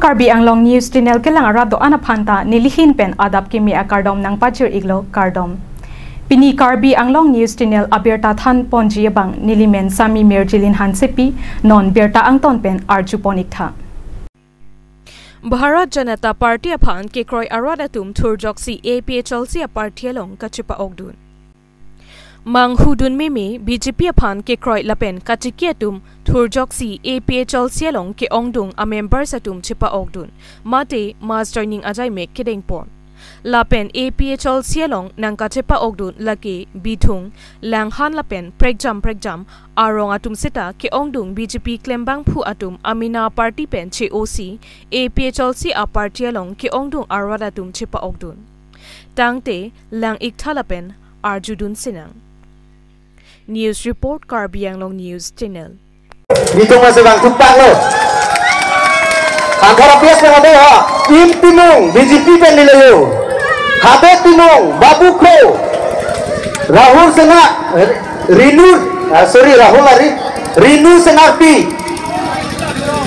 Karbi Anglong News Channel ke lang arado anaphanta nilihin pen adap kimi akardom nang pachir iglo kardom. Pini Karbi Anglong News Channel abirta than ponji bang nilimen sami merjilin hansepi non berta angton pen arjuponik tha. Bharat Janata Party aphan ke kroi aradatum thurjoksi APHLC party along kachipa ogdun. Mang hudun mimi BJP aphan ke kroi lapen kachikiatum thurjoksi APHLC along ke ongdung a member satum chipa ogdun. Mate mas joining ajai mek kedeng pon. Lapen APHLC along nang kachipa ogdun laki bithung langhan lapen pregjam arong atum sita ke ongdung BJP klembang phu atum Amina party pen che OC APHLC a party along ke ongdung arwadatum chipa ogdun. Tangte lang iktalapen arjudun sinang. News report Karbi Anglong News Channel. Bitung masih bang tumpang lo. Antara pias dengan dia, tim timung BJP pen nilayo. Habe timung Babu Kho, Rahul Sena, Rahul Ari, Rinu Senarpi.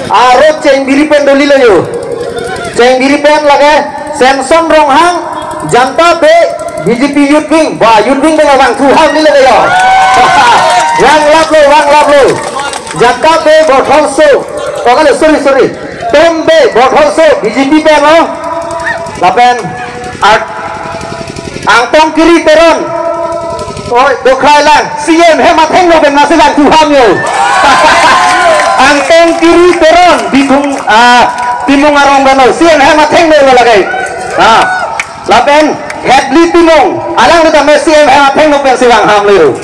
Arok ceng biri pen dolilayo. Ceng biri pen lagi Samson Ronghang, Janta Be BJP Youth Wing, Youth Wing dengan bang Tuhan nilayo. Wang lap lo. Janta Be Bothol So. Oh kalau sorry. Tom Be Bothol So BJP pen lo. Lapen Angtong kiri teron. Oh dokrai lang. CM hemat heng lo ben nasilan Tuhan yo. Angtong kiri teron bitung timung arong bano. CM hemat heng lo lagay. Lapen Hadley timung. Alang kita me CM hemat heng lo ben silang ham lo.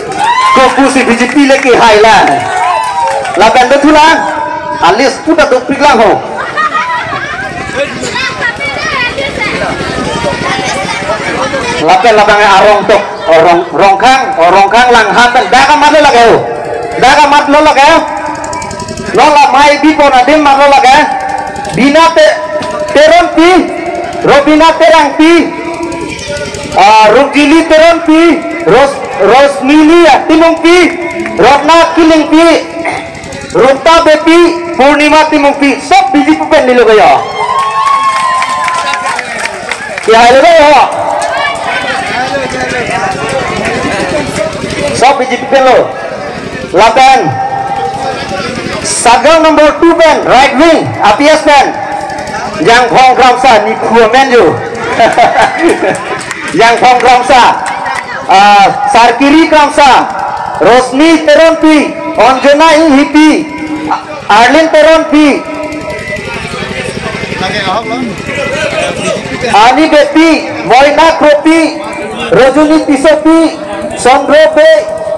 Kopusi BJP leki Highland. Lapan betulan, alis putar duplik lang ho. Lapan arong tok, rongkang lang hantan. Daga mat lo lagi ho. Lola mai bipo na dim mat lo lagi. Bina teron pi, Robina terang pi, Rukili teron pi, Rosmili timung pi, Rotna kiling pi, Rupta bepi, Purnima timung pi, sob BJP pen nilo kaya. Ya halo kaya. Sob BJP pen lo. Lapan. Sagang nomor 2 pen, right wing, APS pen. Yang Phong Kramsa ni khua men jo. Yang Phong Kramsa. Sarkiri Kramsa, Rosni Teronpi, Onjana Hipi, Arlin Teronpi, Ani Bepi, Moina Kropi, Rojuni Pisopi, Sondro Be,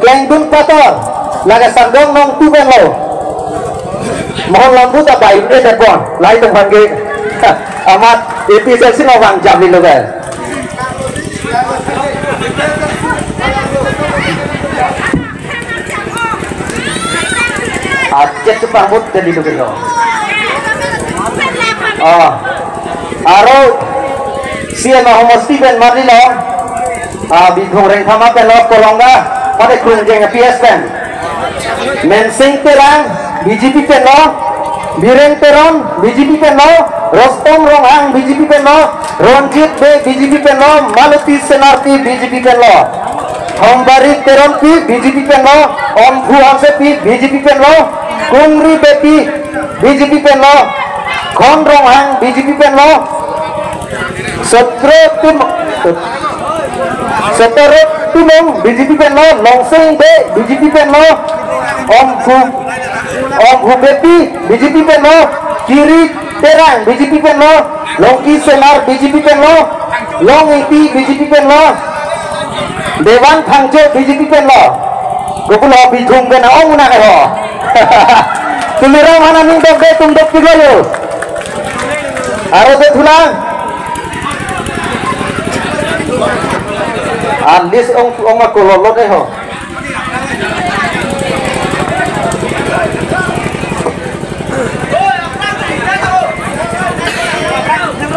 Klengdun Pator, Laga Sanggong Nong Tuben Lo. Mohon lampu tak baik ini telepon, lain tempat ke amat episode sini orang jam di luar. Cek cepat mut jadi begitu. Aro siapa Muhammad Steven Marlilo, bidung reng thama pelok kolongga, pada kunjeng PS pen. Mensing terang BJP pen lo, Bireng teron BJP pen lo, Rostom Ronghang BJP pen lo, Ronjit Be BJP pen lo, Maluti Senarti BJP pen lo, Hombari teron pi BJP pen lo, Om Bhuanse pi BJP pen lo. Kungri Bepi BJP pen lo, Khon Ronghang BJP pen lo, Setro Timung BJP pen lo, Longseng Be BJP pen lo, Om Bhu Bepi BJP pen lo, Kiri Terang BJP pen lo, Longki Senar BJP pen lo, Long Iti BJP pen lo, Dewan Thangjo BJP pen lo, Gopulo Bithung pen ong na kayo. Tumirang mana nindok de tundok juga yo. Harus tulang. Alis ong aku lolo deh ho.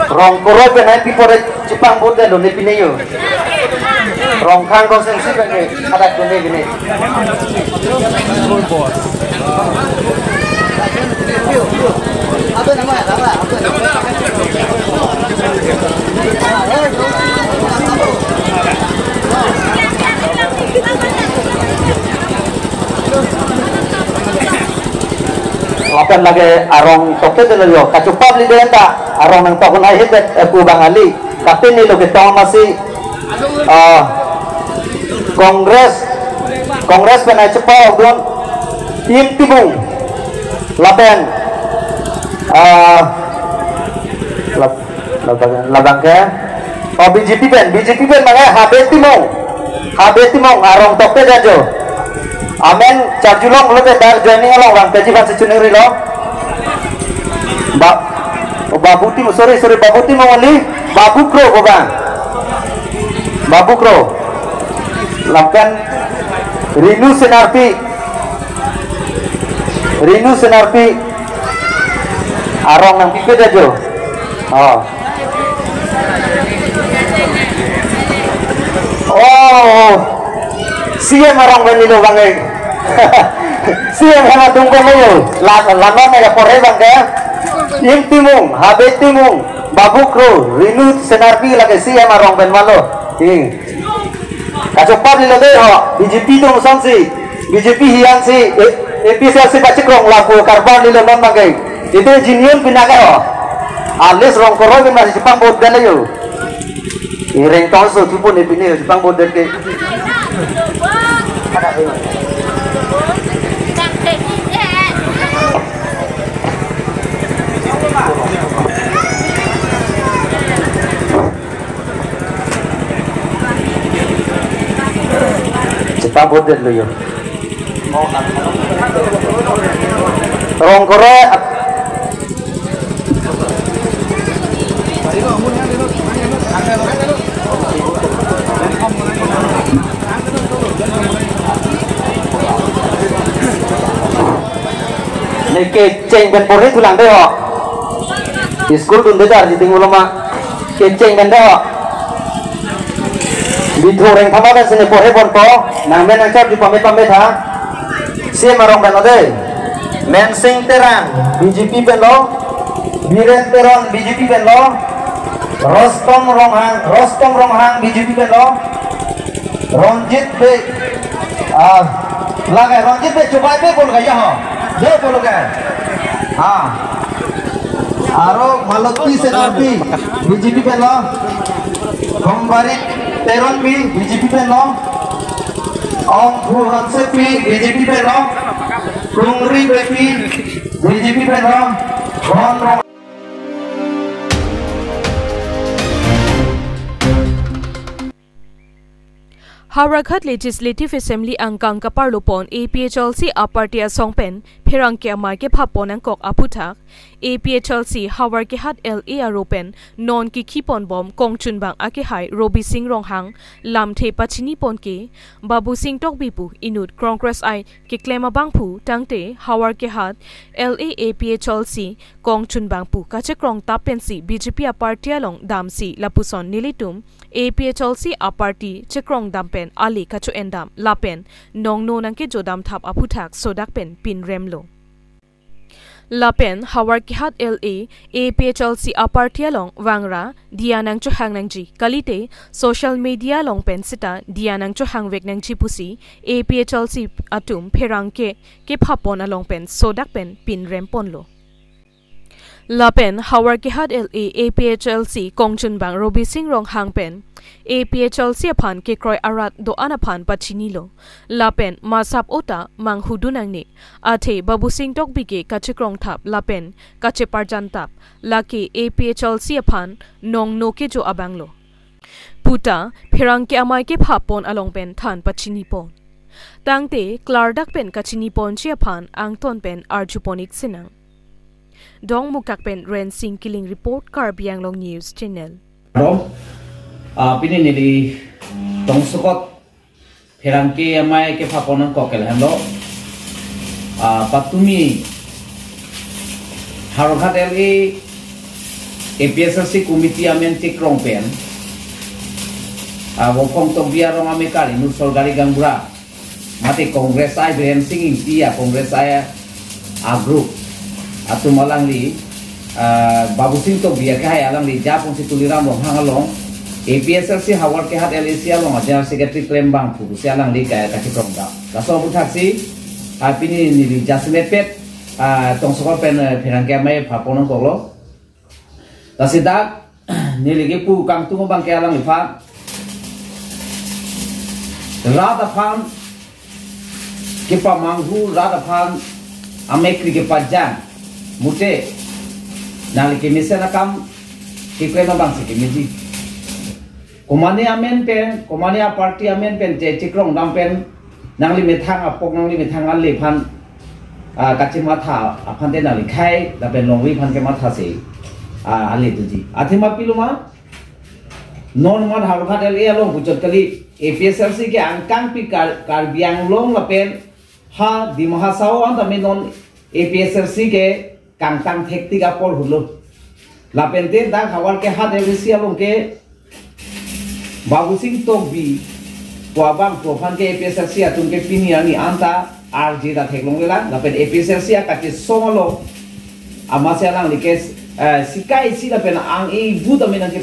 Rong koro penai pipore Jepang bote lo ne pine yo. Rong kang konsensi pene ada kone bine. Lapan lagi arong tokte dulu yo. Kacupap li denta arong nang tokon ay hibet kubang ali. Tapi ni lo kita masih Kongres penai cepat don tim tibung lapen labang ke BJP pen mana habet timong arong tokte jajo amen charjulong lo dar joining along orang kaji bahasa cuneri lo babu tim sorry babu tim mawali babu kro lapen Rinu Senarpi arong nang pipe jajo siya marong benilo bangay siya mga tungkol ngayon laman na pore bangay yung timong habet timong babukro Rinu Senarpi lagi siya marong benmalo kacupap nila ho BJP dong sansi BJP hiyan si APSLC bacikrong laku karban nila non magay itu jinion pinaka ho alis rong koro bin masih Jepang bodan ayo ireng tonso tupun ipini Jepang bodan ke Jepang bodan lo yo rong koro keceng ben pori tulang deh ho school tun bedar di tinggal lama keceng ben deh ho di thoreng thama ben sene pore bonto nang ben nang di pamit ha si marong ben ode mensing terang BJP ben lo biren teron BJP ben lo Rostom Ronghang BJP ben lo Ronjit be lagai Ronjit be coba be bol gaya ho deh bol gaya aro Maloti Senarpi BJP ben lo Gombarit Teron bi BJP ben lo Om Hansepi BJP ben lo Tungri Bepi BJP ben lo Harakhat Legislative Assembly angkang kaparlopon APHLC apartia songpen Phirangke amar ke phapon angkok aputhak APHLC Hawar ke hat LA aropen non ki khipon bom kongchun bang ake hai Robi Singh Ronghang lamthe pachini pon ke Babu Singh Tokbipu inut Congress ai ke klema bangpu tangte Hawar ke hat LA APHLC kongchun bangpu kache krong tapensi BJP apartia long damsi lapuson nilitum APHLC aparti chekrong dampen ali kachu endam lapen nongno nangke jodam thap aputhak sodak pen pin remlo lapen Hawar kihat LA APHLC apartia long wangra dianang chu hangnangji kalite social media long pen sita dianang chu hangwek nangji pusi APHLC atum pherangke ke phapon along pen sodak pen pin rempon lo lapen Hawar kihat LA APHLC kongchun bang Robi Singh Ronghang pen APHLC aphan ke kroy arat do anaphan pachini lo lapen masap ota mang hudunang ni athe Babu Singh Tokbike kachikrong thap lapen kache parjan tap laki APHLC aphan nong noke jo abang lo puta phirang ke amai ke phapon along pen than pachini pon tangte klardak pen kachini pon chi aphan angton pen arjuponik sinang Dong Mukak pen Ren Singh Killing Report Karbiang Long News Channel. Pini nili tong sukot Phirangke amai ke phaponan kokel helo patumi Harakhat LA APHLC committee amen tikrong pen wofong tong biarong amikali nusol gari gangbura mati Kongres ai Ren Singh India Kongres ai group Atu malang li Babu Singh to biar kaya alang di Japong si tuliram long hang along APSLC Hawar ke hat LAC along General Secretary claim bang pu si alang di kaya kaki prong da laso butak si pini ni di Jaslepet tong sokol pen perang kaya mai paponong kolo lasi dak ni lagi pu kang tungo bang kaya alang lipat rata pan kipa manghu rata pan amekri ke pajang mute nali ke misena kam kiklema bang se ke miji komani amen pen komani a party amen pen je chikrong dam pen nangli methang apok nangli methang alle phan kachim matha aphan te nali khai da pen longwi phan ke matha se ale tuji athima piluma non man harukhat ele long bujot kali APSLC ke angkang pi kar biang long la pen ha di mahasao an tame non APSLC ke kang tang thekti ka por hulo la pen te da khawar ke hat LAC along ke Babu Singh Togbi Puabang Profan ke APSLC atun ke piniani anta RJ da theklong lela la pen APSLC ka ke somalo amase lang likes sikai si la pen ang e buda mena ke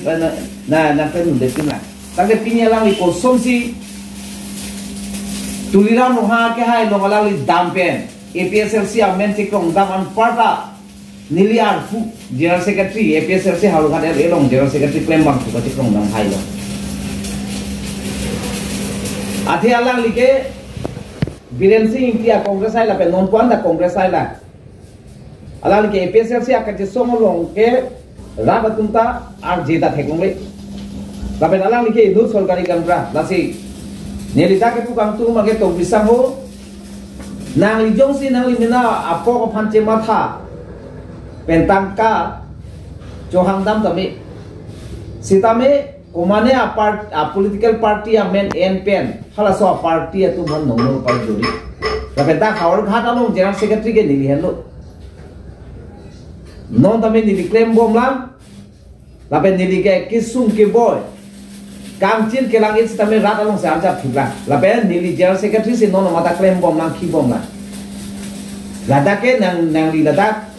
na pen de pinla tang ke pinia lang ko somsi tuliram roha ke hai lo ala li dampen APSLC amen theklong dam an parta niliar fu General Secretary APSLC halu khader elong General Secretary claim bang ko theklong dam hai lo Ati alang like Biren Singh India Congress ay la pe non puanda Congress ay la alang like APSLC akati somolong ke raba tunta ar jeta theklong le la pe alang like idur solgari gambra lasi nelita ke tukang tu mage to bisang ho nang lijong si nang limina apo ko phanche matha pentangka johang dam tami sitame komane a political party amen NPN hala so party atu man nongno par jori rabeta khawar ghat along General Secretary ke nili hello non tame nili claim bom lam labe nili ke kisum ke boy kamcil ke langit tame rat along se arja phibla labe nili General Secretary se non mata claim bom lam khi bom la lada ke nang li lada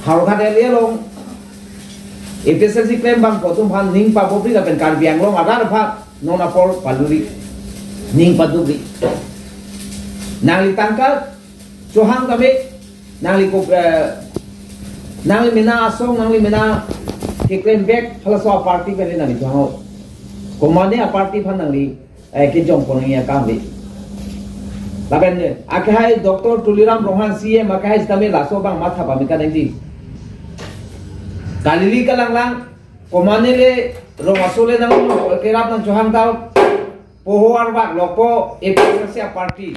khawar ghat elong APSLC claim bang potum phan ning pa bobri la pen kar biang long ada pha nona por paluri ning padubri nangli tangka johang kami nangli ko nangli mena asong nangli mena ke claim back hala so party pele nangli johang komane a party phan nangli ke jong pon ya kambi la pen akhai Dr. Tuliram Rohan CM akhai tame laso bang matha pamika dengji Kalili kalang komane romasole nang kerap nang johang tau pohoar bak loko APSLC party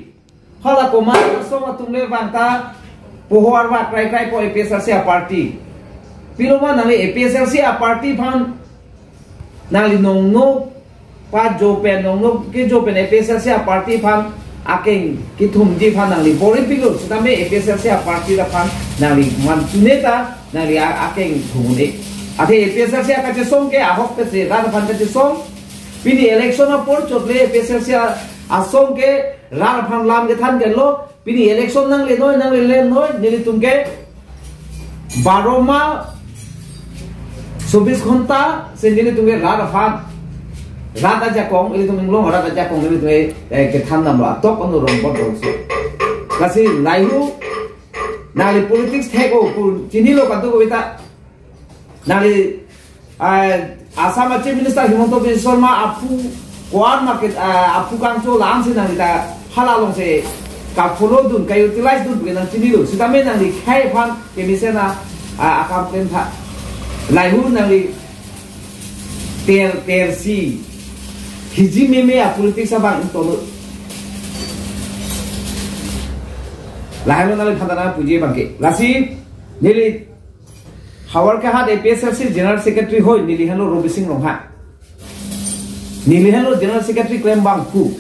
hala komane so matungle bangta pohoar bak krai po APSLC party piloma nang APSLC party phan nang nongno pa jopen nongno ke jopen APSLC party phan akeng kithumji phan nang bori pilo sitame APSLC party la phan nang man tuneta nari akeng thumune ate APSLC ka che song ke ahok pe se ran phan ke song pini election por chotle APSLC asong ke ran phan lam ke than ke lo pini election nang le noi nili tumke 12 ma 24 घंटा से nili tumke ran phan rata jakong ili tuming long rata jakong nili tumke ke than nam la top anu rom bot ro so kasi laihu nali politics theko chini lo kantu kobita nali Assam Chief Minister Himanta Biswa Sharma apu kuar market apu kangcho lang si nali ta halalong se ka follow dun ka utilize dun bukan chini lo sitame nali khai phan ke misena akam pen tha laihu nali ter si hiji meme a politics abang intolo lahir nali phadana puji bangke lasi nili hawar ka hat APSLC General Secretary hoy nili halo Robi Singh Rongha nili halo General Secretary claim bang ku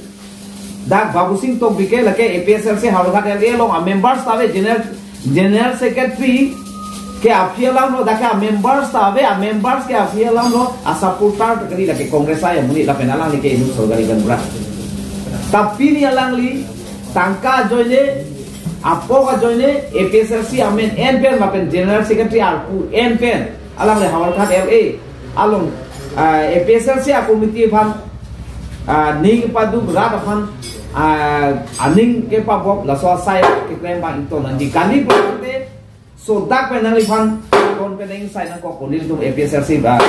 dak Babu Singh Togbi ke lake APSLC hawar ka ele long members tave General Secretary ke afialam lo dak members tave members ke afialam lo supporter kali lake Congress ay muni la penalang ni ke ilu sorgari ganbra tapi ni alang li tangka joine Apo ka joine APSRC amen NPN lapen General Secretary arku NPN alang le hawal khat LA along APSRC a committee phan ning padu rat phan aning ke pabok la so sai ke klem bang itu nanti kani prote so dak pe nang phan kon pe nang sai nang ko kolil tum APSRC ba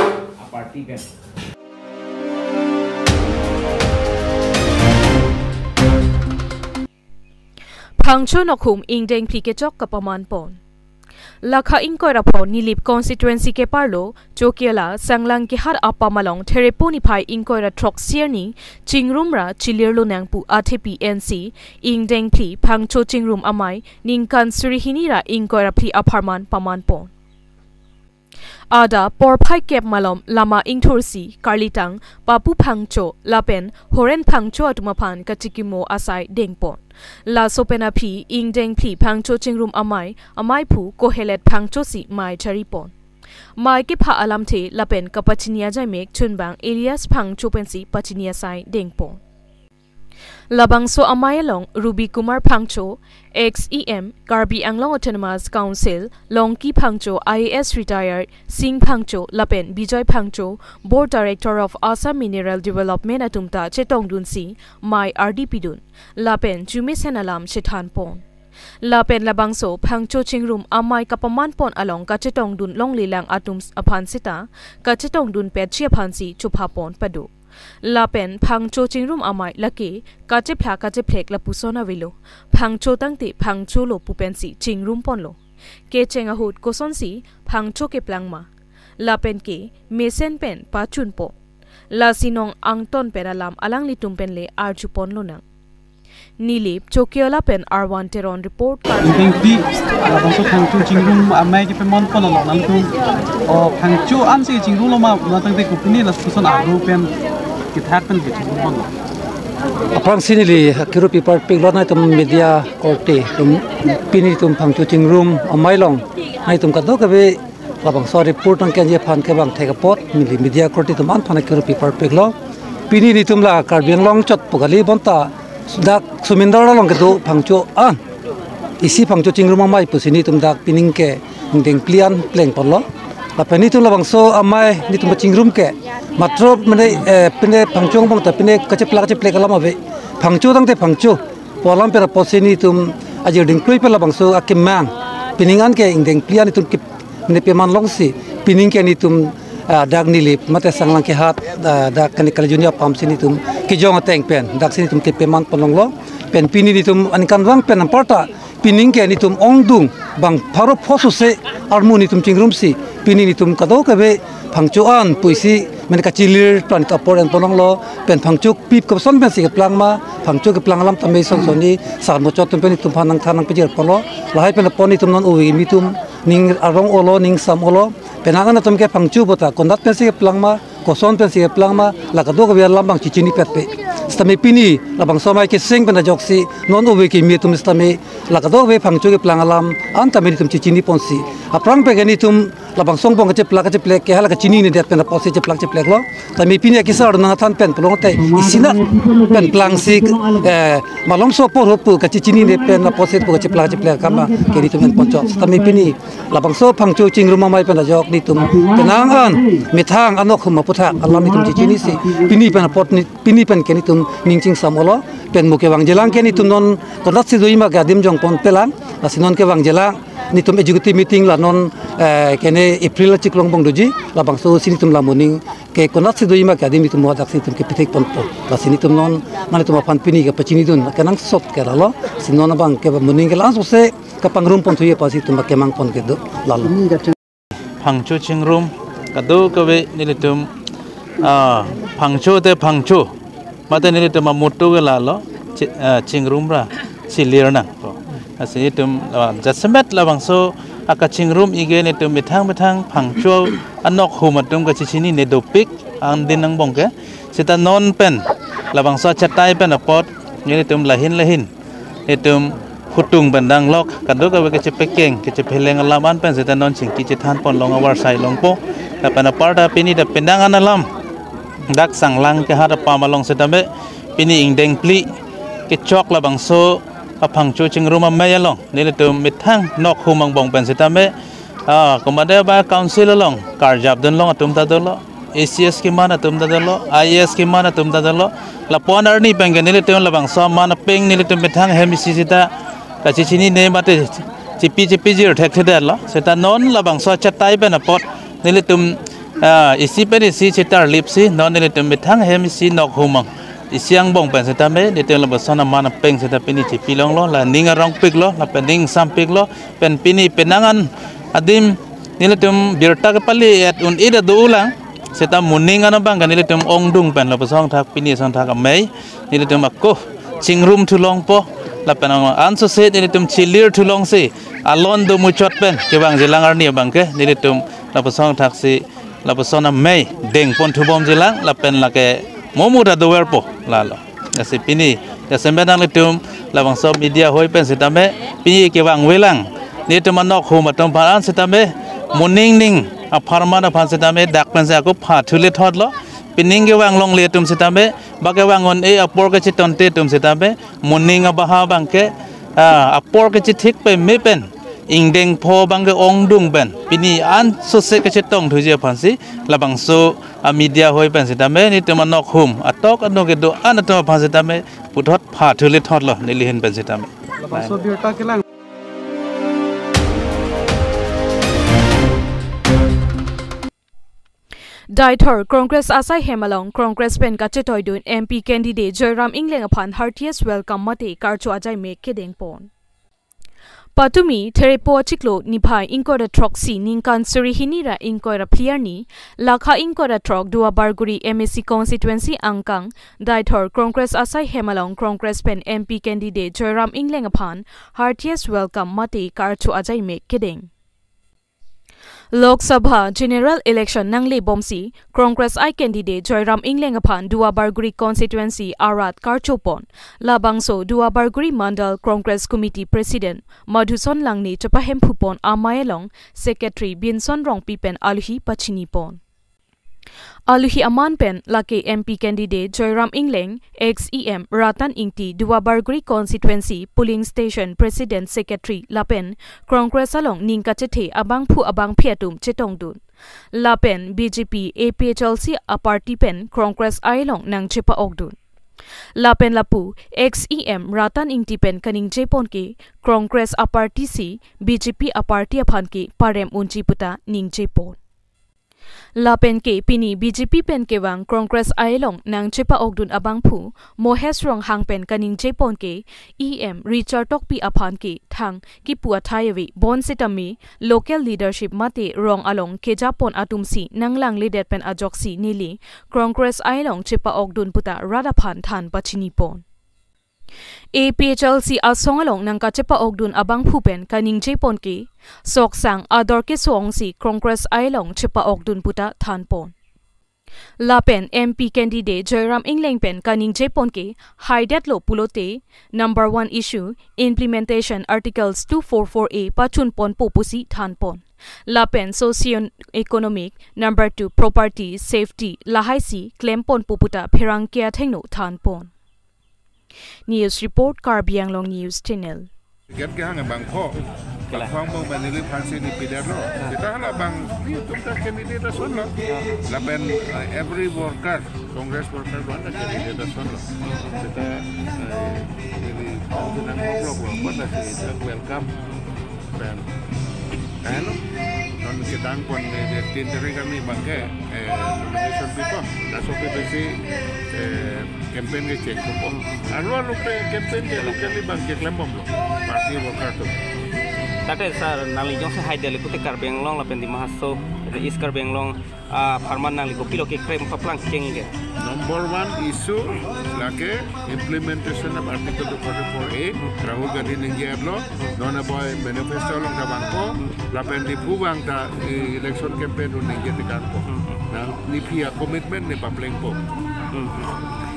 party pen Phangcho nokhum ingdeng phike chok kapaman pon lakha ingkoi rapho nilip constituency ke parlo chokiala sanglang ke har apa malong thereponi phai ingkoi ra throk sierni chingrum ra chilirlo nangpu athepi NC ingdeng phi phangcho chingrum amai ningkan surihini ra ingkoi ra phi apharman paman pon Ada porphai kep malom lama ingthorsi karlitang papu phangcho lapen horen phangcho atumaphan kachikimo asai dengpon la sopena phi ingdeng phi phangcho chingrum amai phu kohelet phangcho si mai charipon mai ke pha alam the lapen kapachinia jaimek chunbang Elias phangcho pensi pachinia sai dengpon Labangso Amayalong Ruby Kumar Phangcho XEM Karbi Anglong Autonomous Council Longki Phangcho IAS retired Singh Phangcho Lapen Bijoy Phangcho Board Director of Assam Mineral Development Atumta Chetong Dunsi Mai RDP Dun Lapen Jumi Senalam Chethan Pon Lapen Labangso Phangcho Chingrum Amai Kapaman Pon along Kachetong Dun Long Lilang Atums Aphan Sita Kachetong Dun Petchi Aphansi Chupha Pon Padu Lapen Phangcho chingrum amai laki kache phlek la pusona vilo Phangcho tangti Phangcho lo pupensi chingrum ponlo ke chenga hut kosonsi Phangcho ke plangma Lapen ke mesen pen pachun po la sinong angton peralam alang litum pen le arju ponlo nang Nilip Chokiola pen R1 Teron report Ingdengpi Labangso Phangcho chingrum amai ke pemon pon lo nang tu Phangcho ansi chingrum lo ma natang te kupini la puson aru pen kita pen ke chingrum pon lo Aprang sinili kirupi part piglot na tum media korte tum pini tum Phangcho chingrum amai long nai tum kadok kabe Labangso report ang kanya phan ke bang thega pot mili media korte tum an phana kirupi part piglo pini ni tum la karbian long chot pugali bonta dak sumindar long kedu Phangcho an isi Phangcho chingrum amai pusini tum dak pining ke ingdeng plian pleng porlo lapani tum Labangso amai ni tum chingrum ke matro mene pine Phangcho bang ta pine kache kalam ave Phangcho dang te Phangcho polam pera posini tum ajir ding klui pela Labangso akimang piningan ke ingdeng plian tum ke ne peman long si pining ke ni tum dak nilip mate sanglang ke hat dak kani kala junia pam sini tum ki jong ateng pen dak sini tum ke peman ponong lo pen pini ni tum ankan wang pen porta pining ke ni tum ongdung bang pharo phosu se armu ni tum chingrum si pini ni tum kado ka be Phangcho an puisi men ka chilir plan ka por en ponong lo pen Phangcho pip ka son ben si ka plang ma Phangcho ka plang lam tamei son soni san mo chot tum pen tum phanang thanang pe jer polo lahai pen poni tum non uwi mi tum ning arong olo ning sam olo penangan na tum ke Phangcho bota kondat pen si ka plang ma koson pen si ka plang ma la ka do ka lam bang chichini pet pe stame pini Labangso mai ke sing pen joksi non uwi ki mi tum stame la ka do we Phangcho ke plang alam an tamei tum chichini ponsi aprang pe gani tum Labangso bong ke plek ke hala ka chini ni det pen posi plek lo tamei pini ki sar na than pen plong te isina pen plang si malong so por pu ka chini ne pen na posi pu ke plek kama ke ni tum en poncho tamei pini Labangso Phangcho chingrum mai pen jok ni tum penangan mithang anok khuma putha alam ni tum chichini si pini pen pot ni pini pen ke ni tum ningching samolo pen muke wang jelang ke ni tum non kondat si doi ma ga dim jong pon pelang asinon ke wang jelang ni tum executive meeting la non kene April chiklong bong doji Labangso sini tum la morning ke konat si doi ma ka dim tum wadak sini tum ke pitek pon po la sini tum non mane tum pan pini ke pachini dun kanang sot ke la lo sinon bang ke morning ke lang so se ka pangrum pon thuye pasi tum ke mang pon ke do la lo Phangcho chingrum kado ka we nilitum Phangcho te Phangcho mate nilitum amutu ke la lo chingrum ra silir na po asini tum jasemet Labangso aka chingrum ige ne tum mithang Phangcho anok humatum ka chichini ne dopik ang dinang bongke sita non pen Labangso chatai pen apot ne tum lahin etum hutung bandang lok kado ka ke chepekeng ke chepeleng alaman pen sita non chingki chithan pon long awar sai longpo ta pen aparta pini da pendangan alam dak sanglang ke hada pamalong sita be pini ingdeng pli ke chok Labangso phangchu chingrum amay long nilitum mithang nok humang bong pen sitame komade ba council long karjab dun long atum ta dolo ACS ki mana atum ta dolo IAS ki mana atum ta dolo la ponar ni peng nilitum labang so mana peng nilitum mithang hemisi sita kachi chini ne mate cipi jir thek theda lo sita non labang so chatai ben apot nilitum isi pen isi chitar lipsi non nilitum mithang hemisi nok humang isiang bong pen sita me nilitum labang so na mana peng sita pini cipi long lo la ninga rong pik lo la pening sampik lo pen pini penangan adim nilitum birta ke pali et un ida do ulang seta muning ana bang nilitum ongdung pen labang song thak pini song thak amai nilitum akko chingrum thulong po la penang anso se nilitum chilir thulong se alon do muchot pen ke bang jelangar ni bang ke nilitum la pasong taksi la pasona mei deng pon thubom jelang la pen la ke momu da dower po la lo ase pini ya sembedang litum la bang so media hoi pen sitame pini ke bang welang nilitum anok hu matom paran sitame muning ning a pharmana phan sitame dak pen sa ko pha thule thot lo pining ke wang long le tum sitame ba ke wang on e apor ke chiton te tum sitame muning a baha bang ke apor ke chithik pe me pen ingdeng pho bang ke ong dung ben pini an so se ke chitong thuje phansi labang so media hoi pen sitame ni tum anok hum atok anok ke do an to phan sitame puthot pha thule thot lo ni lihen pen sitame labang so birta ke lang Daithor Congress Asai Hemalong Congress pen kachetoy dun MP candidate Joyram Ingleng upon heartiest welcome mate karcho ajai make kedeng pon. Patumi Therepo Chiklo Nipai Inkora Troxi Ninkan Surihinira Inkora Pliarni Lakha Inkora Trok Dua Barguri MSC constituency Angkang Daithor Congress Asai Hemalong Congress pen MP candidate Joyram Ingleng upon heartiest welcome mate karcho ajai make kedeng. Lok Sabha General Election Nangli Bomsi Congress I candidate Joyram Ingleng upon Dua Barguri constituency Arat Karchopon Labangso Dua Barguri Mandal Congress Committee President Madhuson Langni Chapahem Phupon Amayalong Secretary Binson Rong Pipen Aluhi Pachinipon Aluhi Aman Pen Lake MP candidate Joyram Ingleng ex-EM Ratan Ingti Dua Barguri constituency polling station President Secretary Lapen Congress along Ningkachethe Abang Phu Abang Phiatum Chetongdun Lapen BJP APHLC a party pen Congress Ailong Nang Chepa Ogdun Lapen Lapu ex-EM Ratan Ingti pen Kaning Jepon ke Congress a party si BJP a party aphan ke Parem Unchi Puta Ning Jepon Lapen ke pini BJP pen ke wang Congress Ailong Nang Chepa Ogdun Abang Phu Mohes Rong Hang pen Kaning Jepon ke EM Richard Tokpi aphan ke Thang ki Puathayewi Bon Sitami local leadership mate Rong Along ke Japon Atumsi Nanglang leader pen Ajoksi Nili Congress Ailong Chepa Ogdun Puta Radaphan Than Pachinipon APHLC asongalong nang kachepa ogdun abang phupen kaning jepon ke soksang ador ke songsi Congress Ailong chepa ogdun puta thanpon Lapen MP candidate Joyram Ingleng pen kaning jepon ke haidet lo pulote number 1 issue implementation articles 244A pachunpon popusi thanpon Lapen socio-economic number 2 property safety lahaisi klempon puputa pherangkia thengno thanpon News report Karbiang Long News Channel. Get gang bang ko. Bang bang manili pansi ni pidaro. Kita hala bang kita candidate solo. Laban every worker, Congress worker one candidate solo. Kita ini dengan problem. Pada kita welcome dan ano non kita pun tindri kami bangke nomination people. Naso PPC campaign ke cek ko arwa lupe campaign ke lokali bang ke lembom lo party worker to tate sar nali jong se haidele kute Karbiang Long la pendi mahaso is Karbiang Long farman nali ko pilo ke krem paplang kenge number 1 issue lake implementation of article 244A Rahul Gandhi India lo dona boy manifesto long ka bangko la pendi bubang ta election campaign un India te kan ko na ni pia commitment ne papleng po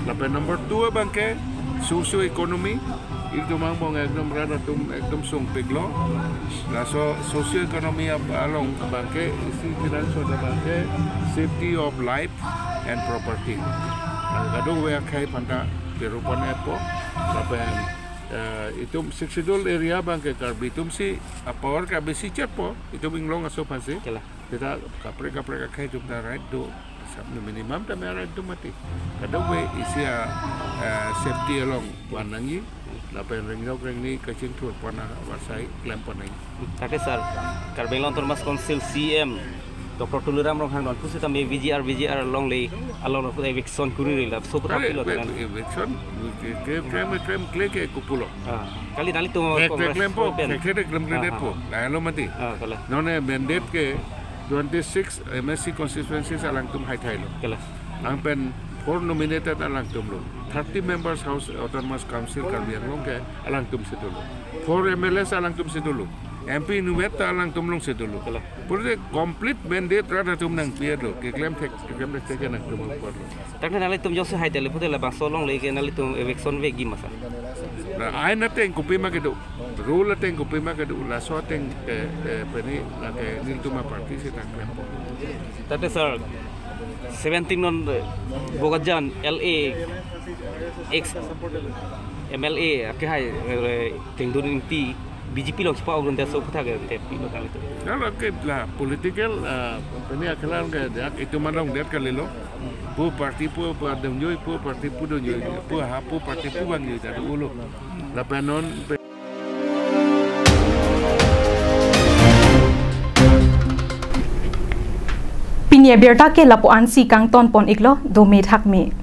Lapan number 2 bangke socio economy itu mambong ekdom rada tum ekdom sung piglo laso socio economy along bangke isi financial bangke safety of life and property kadung we kai panta kerupan epo lapan Itum seksidul area bang ke karbi itum si power ka besi cepo itum inglong aso pasi kita kapre kai itum na right do sabno minimum ta mera itum mati kadang we isia safety along wanangi lapen ring ni kacing tur pana wasai klem panai Tapi sir Karbeng long termas konsil CM Dr. Tuluram rong hang don pusi tambe VGR long le along of eviction kuri la so pra pilot kan eviction krem ke kupulo kali nali tu klem po po lalu mati none mandate ke 26 MSC constituencies alang tum high thai lo ang pen 4 nominated alang tum lo 30 members house autonomous council Karbeng long ke alang tum situlo 4 MLS alang tum situlo MP Nuweta alang tumlong sa dulo. Pwede complete mandate rada tumnang piado. Kiklem tek nang tumong po. Takna nali tum jose hai tele pwede labang solong lagi nali tum eviction ve gimasa. Na ay natin kupima kedo. Rule natin kupima kedo. La so natin pwede la ke niltuma party sa taklem po. Tate sir 17 non Bogajan LA X MLA akhay tengdun inti BJP lo siapa orang desa kita ke tapi lokal itu. Kalau ke lah political ini akalan ke itu manong dia kalilo. Pu parti pu padang joy pu parti pu don joy pu hapu parti pu bang joy ada ulu. Lapanon Pinya berta ke lapuan si kang ton pon iklo do me thak me